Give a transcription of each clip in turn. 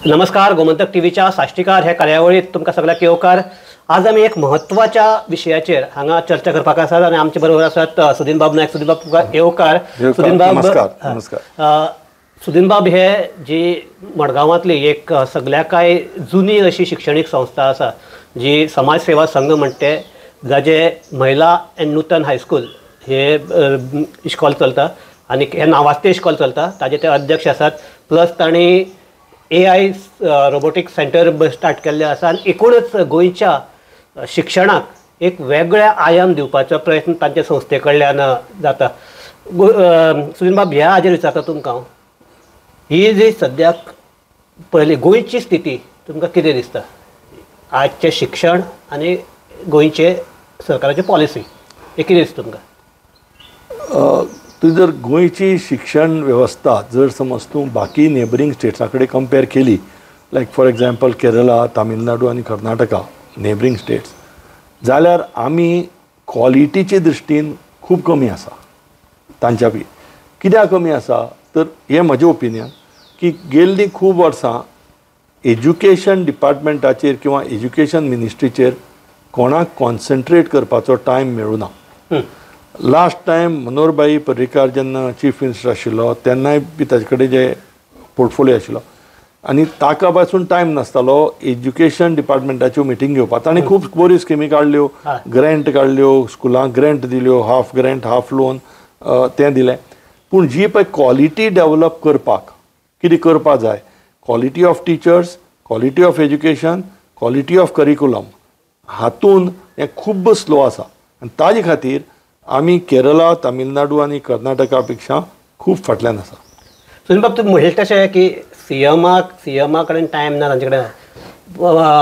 नमस्कार. गोमंतक टीव्हीच्या साश्टीकार ह्या कार्यावळीत तुमकां सगळ्यांक येवकार. आज आमी एक म्हत्वाच्या विशयाचेर हांगा चर्चा करपाक आसात आनी आमचे बरोबर आसात सुदीनबाब नायक. सुदीनबाब तुमकां येवकार. सुदीनबाब हे जी मडगांवांतली एक सगळ्याकाय जुनी अशी शिक्षणीक संस्था आसा जी समाज सेवा संघ म्हणटे, जाचे महिला एंड नूतन हायस्कूल हे इश्कॉल चलता आनी हे नावाजते इश्कॉल चलता. ताजे ते अध्यक्ष आसात. प्लस तांणी AI रोबोटिक सेंटर स्टार्ट केल्ले आसा आनी एकूणच गोंयच्या शिक्षणाक एक वेगळ्या आयाम दिवपाचो प्रयत्न तांचे संस्थे कडल्यान जाता. सुदीनबाब, ह्या हाजेर विचारता तुमकां हांव, ही जी सद्याक पळयली गोंयची स्थिती तुमकां कितें दिसता? आजचें शिक्षण आनी गोंयचे सरकाराची पॉलिसी हे कितें दिसता तुमकां? तू जर गोंयची शिक्षण वेवस्था जर समज तूं बाकी नेबरींग स्टेट्सा कडेन कंपेर केली, लायक फॉर एग्जाम्पल केरला, तामिळनाडू आनी कर्नाटका नेबरींग स्टेट्स, जाल्यार आमी क्वॉलिटीचे दृश्टीन खूब कमी आसा तांच्या बी. कित्याक कमी आसा तर हें म्हजें ओपिनियन की गेल्लीं खूब वर्सां एज्युकेशन डिपार्टमेंटाचेर किंवा एज्युकेशन मिनिस्ट्रीचेर कोणाक कॉन्सन्ट्रेट करपाचो टायम मेळूना. लास्ट टायम मनोहरभाई पर्रीकार जेन्ना चीफ मिनिस्टर आशिल्लो तेन्नाय बी ताजे कडेन जे पोर्टफोलियो आशिल्लो आनी ताका पासून टायम नासतालो एज्युकेशन डिपार्टमेंटाच्यो मिटींग घेवपाक. ताणें खूब बऱ्यो स्किमी काडल्यो, ग्रँट काडल्यो, स्कुलांक ग्रँट दिल्यो, हाफ ग्रँट हाफ लोन तें दिलें. पूण जी पळय क्वॉलिटी डेवलप करपाक कितें करपा जाय, quality of teachers, quality of education, quality of curriculum, हातून हें खूब स्लो आसा. आनी ताजे खातीर आमी केरला, तामिळनाडू आनी कर्नाटका पेक्षा खूब फाटल्यान आसा. सुदीनबाब, तुम्ही म्हणले तशें की सीएमा कडेन टायम ना तांचे कडेन.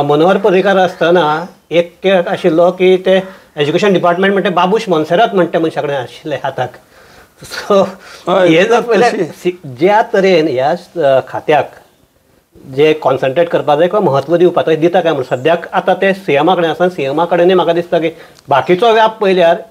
मनोहर पर्रीकार आसतना एक खेळ आशिल्लो की ते एज्युकेशन डिपार्टमेंट म्हणटे बाबूश मोन्सेरात म्हणटे मनशा कडेन आशिल्ले हाताक. सो हे जर पयलें ज्या तरेन ह्या खात्याक जे कॉन्सन्ट्रेट करपाक जाय किंवा म्हत्व दिवपाक जाय दिता काय म्हणून सद्याक आतां ते सीएमा कडेन आसा. सीएमा कडेनय म्हाका दिसता की बाकीचो व्याप पयल्यार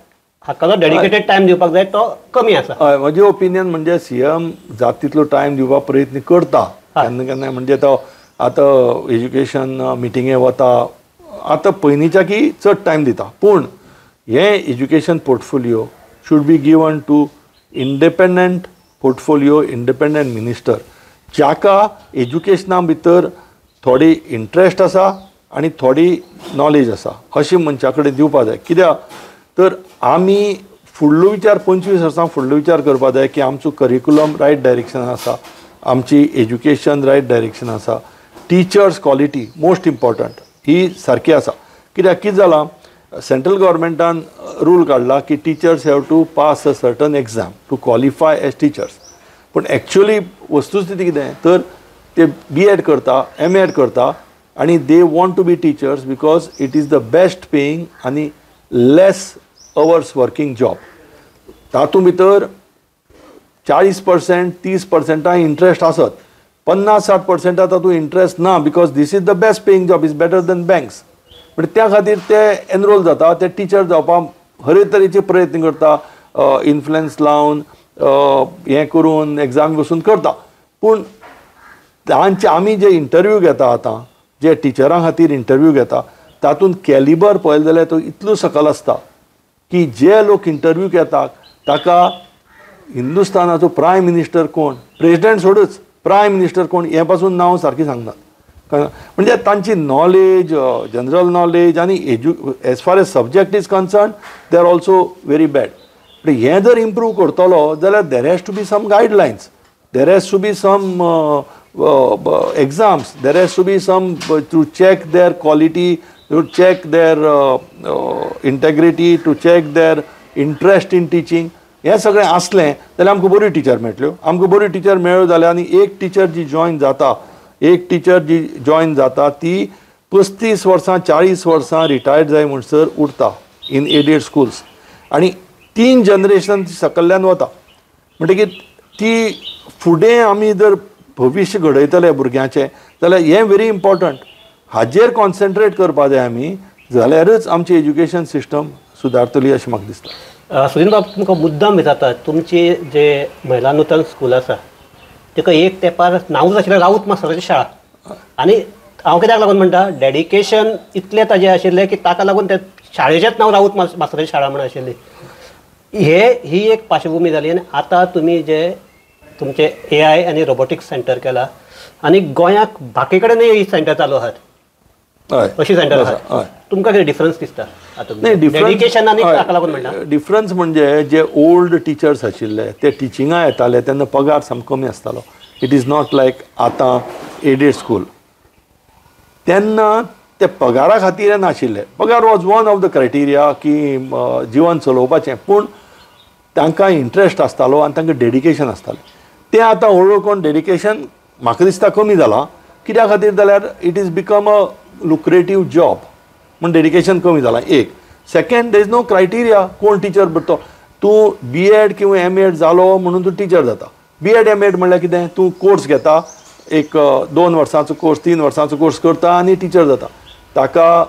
हाका जो डेडिकेटेड टायम दिवपाक जाय तो कमी आसा. हय, म्हजें ओपिनियन म्हणजे सीएम जाता तितलो टायम दिवपाक प्रयत्न करता केन्ना केन्ना. म्हणजे तो आतां एज्युकेशन मिटिंगे वता, आतां पयलींच्या की चड टायम दिता. पूण हें education portfolio should be given to independent portfolio, independent minister, जाका एज्युकेशना भितर थोडी इंट्रस्ट आसा आनी थोडी नॉलेज आसा अशें मनशा कडेन दिवपा जाय. कित्याक तर आमी फुडलो विचार 25 वर्सां फुडलो विचार करपा जाय की आमचो करिकुलम रायट डायरेक्शनान आसा, आमची एज्युकेशन रायट डायरेक्शन आसा, टिचर्स क्वॉलिटी मोस्ट इम्पॉर्टंट ही सारकी आसा. कित्याक कितें जालां, सेंट्रल गव्हर्मेंटान रूल काडला की teachers have to pass a certain exam to qualify as teachers. पूण एक्चुअली वस्तुस्थिती कितें तर ते B.Ed करता, M.Ed करता आनी they want to be teachers because it is the best paying आनी लेस अवर्स वर्किंग जॉब. तातूंत भितर 40% 30% इंट्रस्ट आसत, 50-60% तातूंत इंट्रस्ट ना because this is the best paying job, is better than banks. म्हणजे त्या खातीर ते एनरोल जाता, ते टिचर जावपाक हर तरेचे प्रयत्न करता, इन्फ्लुएन्स लावन हें करून एग्जाम बसून करता. पूण तांचे आमी जे इंटरव्यू घेता आतां, जे टिचरां खातीर इंटरव्यू घेता, तातूंत कॅलिबर पळयलें जाल्यार तो इतलो सकल आसता की जे लोक इंटरव्यू घेतात ताका हिंदुस्थानाचो प्रायम मिनिस्टर कोण, प्रेसिडेंट सोडूच, प्रायम मिनिस्टर कोण हें पासून नांव सारकी सांगनात. म्हणजे तांची नॉलेज, जनरल नॉलेज आनी as far as subject is concern they are also very bad. हें जर इम्प्रूव करतलो जाल्यार there has to be some guidelines, there has to be some exams, there has to be some to check their quality, to check their integrity, to check their interest in teaching. हें सगळें आसलें जाल्यार आमकां बऱ्यो teacher मेळटल्यो. आमकां बऱ्यो teacher मेळ्यो जाल्यार आनी एक टिचर जी जॉयन जाता ती 35 वर्सां 40 वर्सां रिटायर्ड जाय म्हणसर उरता इन एडेड स्कुल्स आनी 3 जनरेशन सकयल्यान वता. म्हणटकीर ती फुडें आमी जर भविश्य घडयतले भुरग्यांचें जाल्यार हें व्हेरी इम्पॉर्टंट. हाजेर कॉन्सन्ट्रेट करपा जाय आमी, जाल्यारच आमची एज्युकेशन सिस्टम सुदारतली अशें म्हाका दिसता. सुदीनबाब, तुमकां मुद्दाम विचारता, तुमची जे महिला नूतन स्कूल आसा ताका एक तेंपार नांवूच आशिल्लें राऊत मास्तराची शाळा. आनी हांव कित्याक लागून म्हणटा डेडिकेशन इतलें ताजें आशिल्लें की ताका लागून ते शाळेचेंच नांव राऊत मास्तर शाळा म्हणून आशिल्ली. ही एक पार्श्वभूमी जाली. आनी आतां तुमी जे तुमचे AI आनी रोबोटिक्स सेंटर केला आनी गोंयाक बाकी कडेनय ही सेंटर चालू आहात, अशी सेंटर आहात. तुमकां कितें डिफरन्स दिसता डेडिकेशन आनी ताका लागून म्हणटा? डिफरन्स म्हणजे जे ओल्ड टिचर्स आशिल्ले ते टिचिंगा येताले तेन्ना पगार सामको कमी आसतालो. इट इज नॉट लायक आतां एडेड स्कूल. तेन्ना ते पगारा खातीर नाशिल्ले. पगार was one of the criteria की जिवन चलोवपाचें, पूण तांकां इंट्रस्ट आसतालो आनी तांकां डेडिकेशन आसतालें. तें आतां हळू करून डेडिकेशन म्हाका दिसता कमी जालां. कित्या खातीर जाल्यार it is become a lucrative job म्हण डेडिकेशन कमी जालां. एक second, there is no criteria कोण टिचर भरतो. तूं B.Ed किंवा M.Ed जालो म्हणून तूं टिचर जाता. B.Ed M.Ed म्हणल्यार कितें, तूं कोर्स घेता, एक 2 वर्सांचो कोर्स 3 वर्सांचो कोर्स करता आनी टिचर जाता. ताका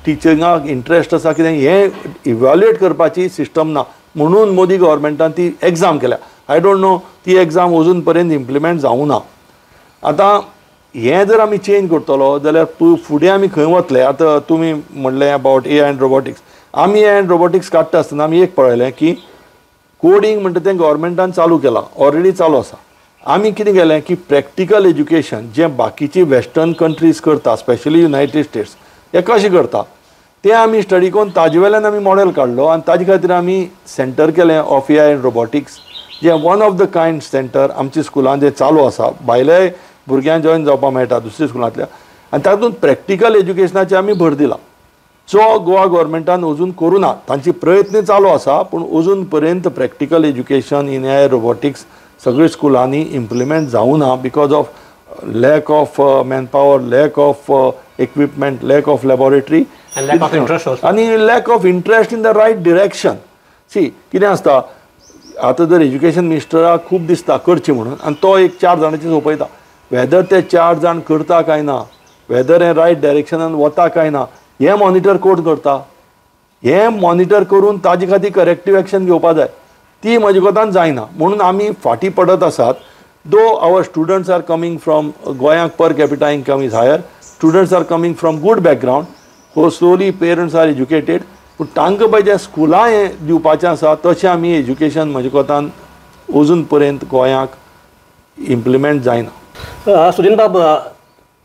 टिचिंगाक इंट्रस्ट आसा कितें हें इवॅल्युएट करपाची सिस्टम ना म्हणून मोदी गव्हर्मेंटान ती एग्जाम केल्या. आय डोंट नो ती एग्जाम अजून पर्यंत इम्प्लिमेंट जावं ना. आतां हें जर आमी चेंज करतलो जाल्यार फुडें आमी खंय वतले. आतां तुमी म्हणलें अबावट AI एंड रोबोटिक्स. आमी AI एंड रोबोटिक्स काडटा आसतना आमी एक पळयलें की कोडिंग म्हणटा तें गव्हर्मेंटान चालू केलां, ऑलरेडी चालू आसा. आमी कितें केलें की प्रॅक्टिकल एज्युकेशन जें बाकीची वेस्टर्न कंट्रीज करता, स्पेशली युनायटेड स्टेट्स, हें कशें करता तें आमी स्टडी करून ताजे वेल्यान आमी मॉडेल काडलो आनी ताजे खातीर आमी सेंटर केलें ऑफ AI एंड रोबोटिक्स, जें one of the kind centre आमच्या स्कुलान जें चालू आसा. भायल्याय भुरग्यांक जॉयन जावपाक मेळटा दुसऱ्या स्कुलांतल्या. आनी तातूंत प्रॅक्टिकल एज्युकेशनाचेर आमी भर दिला, जो गोवा गव्हर्मेंटान अजून करूं ना. तांचे प्रयत्न चालू आसा पूण अजून पर्यंत practical education in AI robotics सगळ्या स्कुलांनी इम्प्लिमेंट जावं ना because of lack of manpower, lack of equipment, lack of laboratory आनी lack of interest in the right direction. सी कितें आसता, आतां जर एज्युकेशन मिनिस्टराक खूब दिसता करची म्हणून आनी तो एक 4 जाणांची सोंपयता. वेदर ते 4 जाण करता काय ना, वेदर हें रायट डायरेक्शनान वता काय ना, हें मॉनिटर कोण करता. हें मॉनिटर करून ताजे खातीर करेक्टीव एक्शन घेवपा जाय. ती म्हज्या कोतान जायना म्हणून आमी फाटीं पडत आसात. Though our students are coming from गोंयांक per capita income is higher, students are coming from good background, so slowly parents are educated, पूण तांकां पळय जें स्कुलां हें दिवपाचें आसा तशें आमी एज्युकेशन म्हज्या कोतान अजून पर्यंत गोंयांक इम्प्लिमेंट जायना. सुदीन बाब,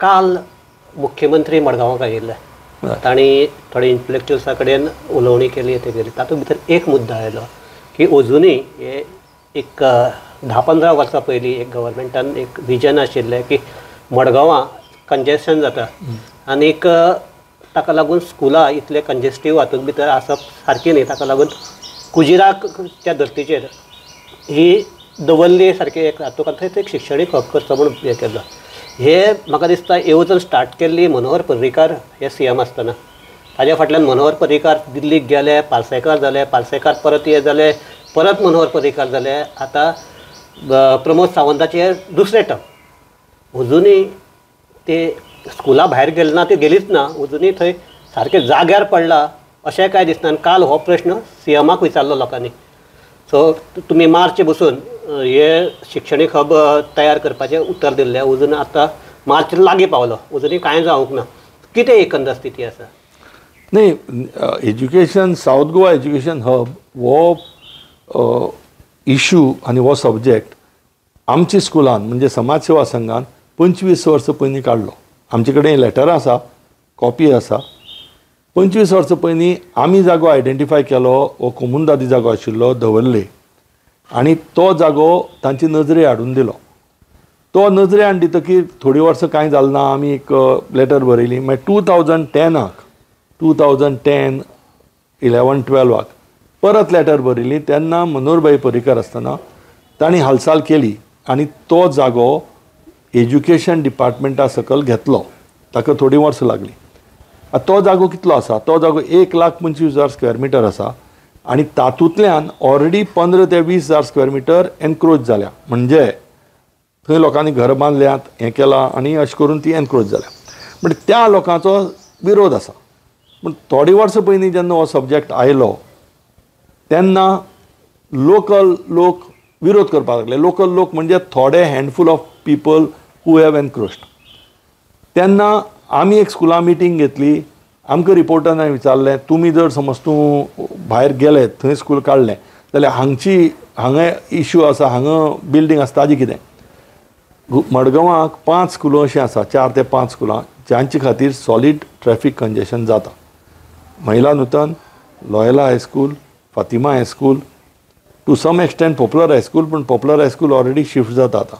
काल मुख्यमंत्री मडगांवाक आयिल्ले. तांणी थोडे इंटलेक्च्युअल्सा कडेन उलोवणी केली ते केली. तातूंत भितर एक मुद्दो आयलो की अजुनूय हे एक 10-15 वर्सां पयलीं एक गव्हर्मेंटान एक विजन आशिल्लें की मडगांवां कंजेशन जाता आनीक ताका लागून स्कुलां इतले कंजेस्टीव हातूंत भितर आसप सारकी न्ही. ताका लागून कुजिराच्या धर्तीचेर ही दवरली सारकी एक हातूंत थंय एक शिक्षणीक हब करचो म्हणून हें केल्लो. हे म्हाका दिसता येवजण स्टार्ट केल्ली मनोहर पर्रीकार हे CM आसतना. ताज्या फाटल्यान मनोहर पर्रीकार दिल्लीक गेले, पार्सेकार जाले, पार्सेकार परत हे जाले, परत मनोहर पर्रीकार जाले, आतां प्रमोद सावंताचे दुसरे टर्म. अजुनूय ते स्कुला भायर गेले ना, ते गेलीच ना, अजुनूय थंय सारके जाग्यार पडला अशें कांय दिसना. आनी काल हो प्रश्न CMाक विचारलो लोकांनी. सो तुमी मार्च बसून हे शिक्षणीक हब तयार करपाचें उतर दिल्लें, अजून आतां मार्च लागीं पावलो, अजुनूय कांय जावंक ना. कितें एकंदर स्थिती आसा? नाही, education south Goa education hub हो इशू आनी हो सब्जेक्ट आमच्या स्कुलान म्हणजे समाज सेवा संघान 25 वर्सां पयलीं काडलो. आमचे कडेन लेटर आसा, कॉपी आसा. 25 वर्सां पयलीं आमी जागो आयडेंटिफाय केलो, हो कोमुनदादी जागो आशिल्लो दवर्ले, आनी तो जागो तांचे नजरे हाडून दिलो. तो नजरे हाडून दितकीर थोडी वर्सां कांय जालें ना, आमी एक लेटर बरयली. मागीर 2010 11-12 परत लेटर बरयली. तेन्ना मनोहरभाई पर्रीकार आसतना तांणी हालसाल केली आनी तो जागो एज्युकेशन डिपार्टमेंटा सकयल घेतलो. ताका थोडी वर्सां लागली. तो जागो कितलो आसा? तो जागो 1,25,000 स्क्वेअर मिटर आसा आनी तातूंतल्यान ऑलरेडी 15 ते 20,000 स्क्वेअर मिटर एनक्रोच जाल्या. म्हणजे थंय लोकांनी घर बांदल्यात, हें केलां आनी अशें करून ती एनक्रोच जाल्या. म्हणजे त्या लोकांचो विरोध आसा. पूण थोडी वर्सां पयलीं जेन्ना हो सब्जेक्ट आयलो तेन्ना लोकल लोक विरोध करपाक लागले. लोकल लोक म्हणजे थोडे handful of people who have encroached. तेन्ना आमी एक स्कुलां मिटींग घेतली. आमकां रिपोर्टरान विचारलें तुमी जर समज तूं भायर गेले थंय स्कूल काडलें जाल्यार हांगा इश्यू आसा, हांगा बिल्डींग आसा ताजें कितें. मडगांवाक 5 स्कुलां अशीं आसा, 4 ते 5 स्कुलां जांचे खातीर सॉलीड ट्रॅफिक कंजेशन जाता. Mahila Nutan, Loyola high school, Fatima high school, to some extent popular high school, पूण पॉप्युलर हायस्कूल ऑलरेडी शिफ्ट जाता आतां.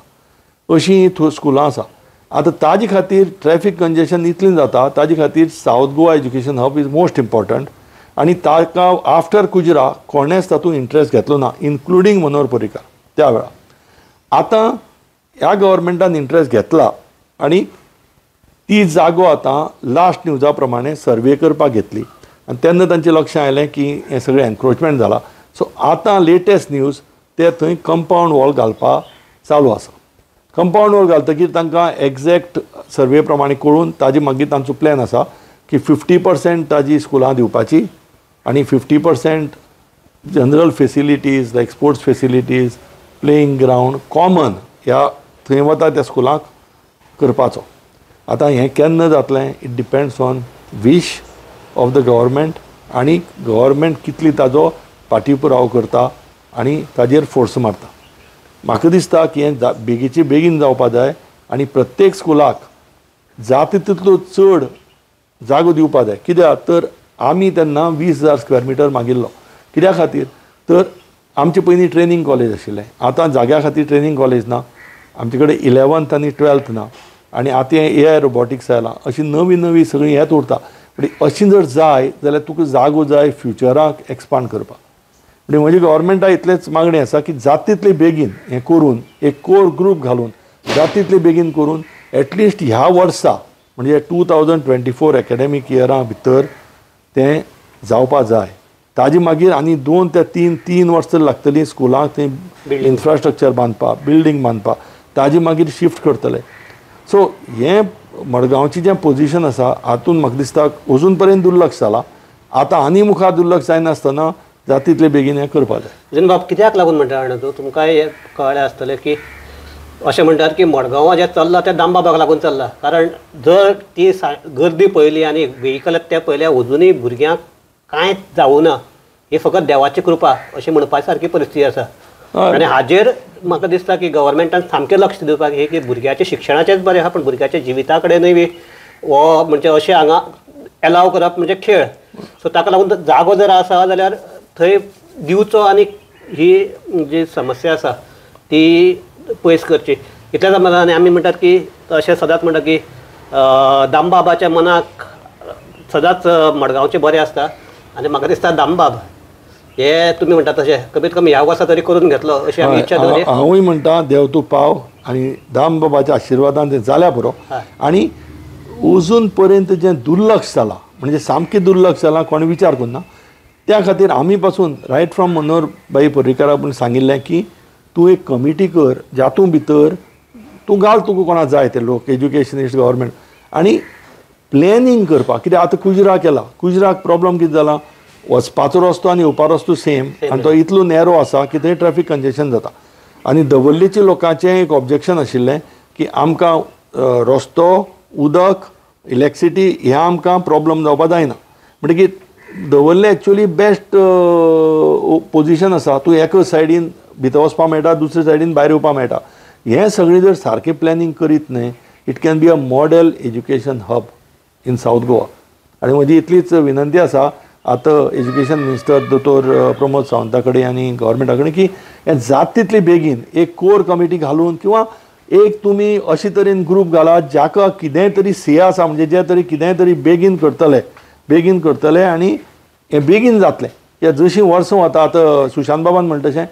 अशीं स्कुलां आसा. आतां ताजे खातीर ट्रॅफिक कंजेशन इतलें जाता, ताजे खातीर south Goa education hub is most important. आनी ताका आफ्टर कुजरा कोणेच तातूंत इंट्रस्ट घेतलो ना, इन्क्लुडींग मनोहर पर्रीकार त्या वेळार. आतां ह्या गव्हर्मेंटान इंट्रस्ट घेतला आनी ती जागो आतां लास्ट न्यूजा प्रमाणे सर्वे करपाक घेतली आनी तेन्ना तांचें लक्ष आयलें की हें सगळें एन्क्रोचमेंट जाला. सो आतां लेटेस्ट न्यूज ते थंय कंपावंड वॉल घालपाक चालू आसा. कंपावंड वॉल घालतकीर तांकां एग्जॅक्ट सर्वे प्रमाणे कळून ताजे मागीर तांचो प्लॅन आसा की 50% ताजी स्कुलां दिवपाची आनी 50% general facilities like sports facilities, playing ground common ह्या थंय वता त्या स्कुलाक करपाचो. आतां हें केन्ना जातलें it depends on wish of the government आनी गव्हर्मेंट कितली ताजो पाठीपुरावो करता आनी ताजेर फोर्स मारता. म्हाका दिसता की हें बेगीचे बेगीन जावपा जाय आनी प्रत्येक स्कुलाक जाता तितलो चड जागो दिवपा जाय. कित्याक तर आमी तेन्ना 20,000 स्क्वेअर मिटर मागिल्लो. कित्या खातीर तर आमचे पयलीं ट्रेनींग कॉलेज आशिल्लें, आतां जाग्या खातीर ट्रेनींग कॉलेज ना, आमचे कडेन 11th आनी 12th ना, आनी आतां हें AI रोबोटिक्स आयलां. अशी नवी नवी सगळीं हेंच उरता. म्हणजे अशी जर जाय जाल्यार तुका जागो जाय फ्युचराक एक्सपांड करपाक. म्हणजे म्हजी गव्हर्मेंटा इतलेंच मागणी आसा की जाता तितले बेगीन हें करून एक कोर ग्रूप घालून जाता तितले बेगीन करून एटलिस्ट ह्या वर्सा म्हणजे 2024 एकाडेमीक इयरा भितर तें जावपा जाय. ताजे मागीर आनी 2 ते 3 वर्सां लागतलीं स्कुलांक थंय इन्फ्रास्ट्रक्चर बांदपाक, बिल्डींग बांदपाक. ताजे मागीर शिफ्ट करतले. सो हें मडगांवचें जें पोजिशन आसा हातूंत म्हाका दिसता अजून पर्यंत दुर्लक्ष जालां. आतां आनी मुखार दुर्लक्ष जायनासतना जाता तितले बेगीन हें करपा जाय. बाब कित्याक लागून म्हणटा जाणा तूं, तुमकां हें कळ्ळें आसतलें की अशें म्हणटात की मडगांवां जें चल्लां तें दामबाबाक लागून चल्लां. कारण जर ती गर्दी पळयली आनी व्हेहिकल ते पळयल्या अजुनूय भुरग्यांक कांयच जावूं ना, ही फकत देवाची कृपा अशी म्हणपा सारकी परिस्थिती आसा. आनी हाजेर म्हाका दिसता की गव्हर्मेंटान सामकें लक्ष दिवपाक हे की भुरग्याच्या शिक्षणाचेंच बरें आहा, पण भुरग्याच्या जिविता कडेनूय बी हो म्हणजे अशें हांगा एलाव करप म्हणजे खेळ. सो ताका लागून जागो जर आसा जाल्यार थंय दिवचो आनी ही जी समस्या आसा ती पयस करची. इतल्या समाधान आमी म्हणटात की अशें सदांच म्हणटा की दामबाबाच्या मनाक सदांच मडगांवचें बरें आसता. आनी म्हाका दिसता दामबाब हे तुमी म्हणटा तशें कमीत कमी ह्या वर्सा तरी करून घेतलो अशी आमी इच्छा दवरया. हांवूय म्हणटा देव तूं पाव आनी दामबाबाच्या आशिर्वादान तें जाल्या पुरो. आनी अजून पर्यंत जें दुर्लक्ष जालां म्हणजे सामकें दुर्लक्ष जालां कोणें विचार करना. त्या खातीर आमी पासून रायट फ्रॉम मनोहरबाई पर्रीकारा पूण सांगिल्लें की तूं एक कमिटी कर जातूं भितर तूं घाल तुका कोणाक जाय ते लोक एज्युकेशनिस्ट गव्हर्मेंट आनी प्लॅनिंग करपाक. कित्याक आतां कुजरा केला, कुजराक प्रॉब्लम कितें जाला वचपाचो रस्तो आनी येवपा रस्तो सेम आनी तो इतलो नॅरो आसा की थंय ट्रॅफिक कंजेशन जाता. आनी दवर्लेच्या लोकांचें एक ऑब्जेक्शन आशिल्लें की आमकां रस्तो, उदक, इलेक्ट्रिसिटी हे आमकां प्रॉब्लम जावपा जायना. म्हणटकीर दवर्ले एक्चुअली बेस्ट पोजिशन आसा. तूं एकाच सायडीन भितर वचपाक मेळटा, दुसरे सायडीन भायर येवपाक मेळटा. हें सगळें जर सारकें प्लॅनिंग करीत न्हय it can be a model education hub in south Goa. आनी म्हजी इतलीच विनंती आसा आतां एज्युकेशन मिनिस्टर दोतोर प्रमोद सावंता कडेन आनी गव्हर्मेंटा कडेन की हें जाता तितले बेगीन एक कोर कमिटी घालून किंवा एक तुमी अशे तरेन ग्रूप घालात जाका कितेंय तरी से आसा म्हणजे जे तरी कितेंय तरी बेगीन करतले आनी हें बेगीन जातलें. या जशीं वर्सां वता आतां सुशांत बाबान म्हणटा तशें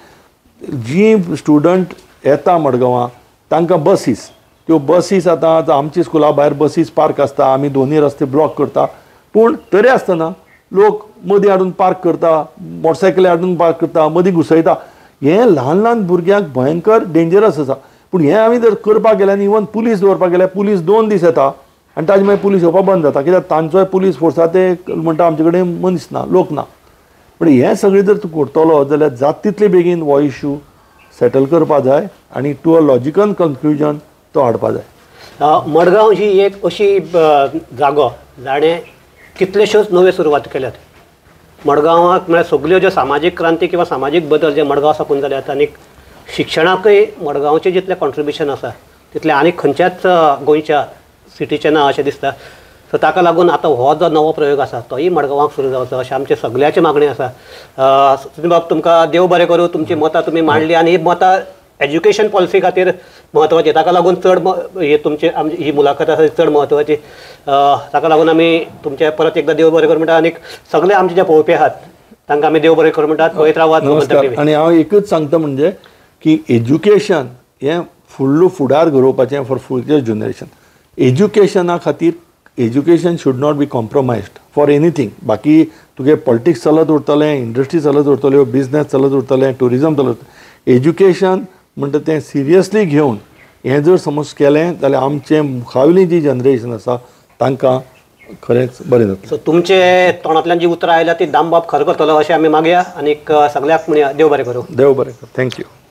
जीं स्टुडंट येता मडगांवां तांकां बसीस, त्यो बसीस आतां आमच्या स्कुला भायर बसीस पार्क आसता, आमी दोनूय रस्ते ब्लॉक करता, पूण तरी आसतना लोक मदीं हाडून पार्क करता, मोटरसायकली हाडून पार्क करता, मदीं घुसयता. हें ल्हान ल्हान भुरग्यांक भयंकर डेंजरस आसा. पूण हें आमी जर करपाक गेल्यार इवन पुलीस दवरपाक गेल्यार पुलीस 2 दीस येता आनी ताजे मागीर पुलीस येवपाक बंद जाता. कित्याक तांचोय पुलीस फोर्सा ते म्हणटा आमचे कडेन मनीस ना, लोक ना. पण हें सगळें जर तूं करतलो जाल्यार जाता तितले बेगीन हो इश्यू सेटल करपा जाय आनी टू अ लॉजिकल कन्क्लुजन तो हाडपा जाय. मडगांव ही एक अशी जागो जाणें कितल्योश्योच नव्यो सुरवात केल्यात. मडगांवाक म्हळ्यार सगल्यो ज्यो सामाजीक क्रांती किंवा सामाजीक बदल जे मडगांव साकून जाल्यात आनी शिक्षणाकय मडगांवचें जितलें कॉन्ट्रिब्युशन आसा तितलें आनी खंयच्याच गोंयच्या सिटीचें ना अशें दिसता. सो ताका लागून आतां हो जो नवो प्रयोग आसा तोय मडगांवाक सुरू जावचो अशें आमचे सगळ्याचे मागणी आसा. सचिन बाब, तुमकां देव बरें करूं. तुमची मतां तुमी मांडली आनी ही मतां एज्युकेशन पॉलिसी खातीर म्हत्वाची. ताका लागून चड ही तुमची ही मुलाखत आसा चड म्हत्वाची. ताका लागून आमी तुमचे परत एकदां देव बरें करूं म्हणटा आनी सगळे आमचे जे पळोवपी आहात तांकां आमी देव बरें करूं म्हणटात. पळयत रावात. आनी हांव एकूच सांगता म्हणजे की एज्युकेशन हें फुडार घडोवपाचें फॉर फ्युचर जनरेशन. एज्युकेशना खातीर education should not be compromised for anything. बाकी तुगे पॉलिटिक्स चलत उरतलें, इंडस्ट्री चलत उरतल्यो, बिजनेस चलत उरतलें, टुरिजम चलत. एज्युकेशन म्हणटा तें सिरियसली घेवन हें जर समज केलें जाल्यार आमचें मुखावयलीं जी जनरेशन आसा तांकां खरेंच बरें जातलें. सो तुमचे तोंडांतल्यान जी उतरां आयल्या ती दामबाब खरें करतलो अशें आमी मागया आनीक सगळ्याक म्हणया देव बरें करूं. देव बरें करूं. थँक्यू.